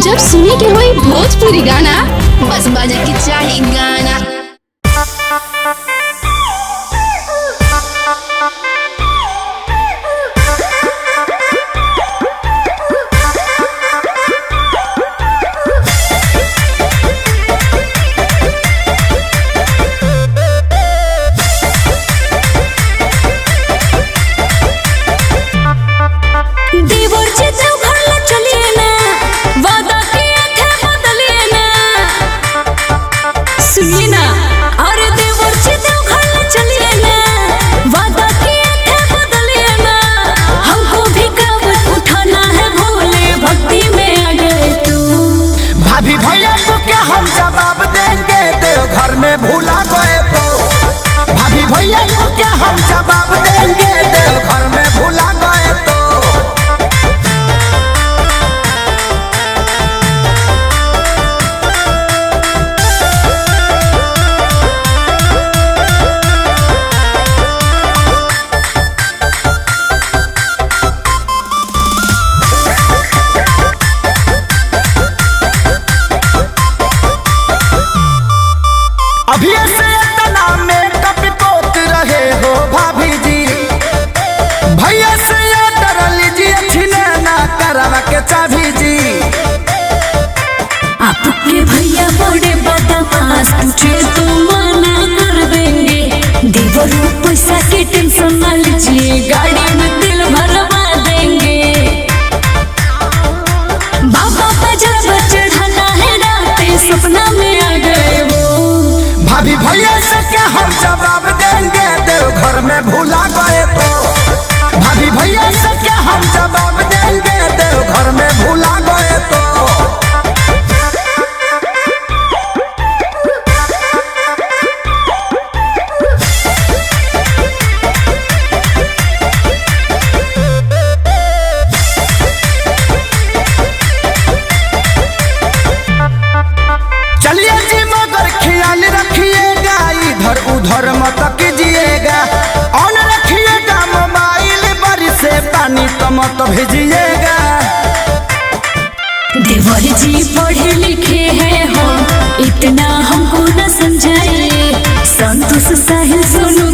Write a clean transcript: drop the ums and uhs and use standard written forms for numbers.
जब सुने के होई भोजपुरी गाना बस बजे के चाही गाना। हम जवाब देंगे देवघर में भूला गए तो भाभी भैया को क्या हम जवाब देंगे देवघर में भूला गए तो। अभी से इतना मेकअप पोत रहे हो भाभी जी, भैया से डर लीजिए छीने ना करवा के चाभी जी। आपके भैया बड़े बदमाश, पूछे तो मना कर देंगे। देवरू पैसा के टेंशन ना लीजिए, गाड़ी में तेल भरवा देंगे। बाबा बजा चढ़ाना है रातें सपना में आ गए वो। भाभी भैया से क्या हम जवाब देंगे देवघर में भूला गए तो भाभी भैया से क्या हम जवाब देंगे देवघर में भूला गए तो। चलिए जी मगर ख्याल रखिएगा, इधर उधर मत कीजिएगा, ऑन रखिएगा मोबाइल, बारिश से पानी तो मत भेजिएगा। देवर जी पढ़े लिखे हैं हो, इतना हमको न समझाइए। संतोष साहिल सोनू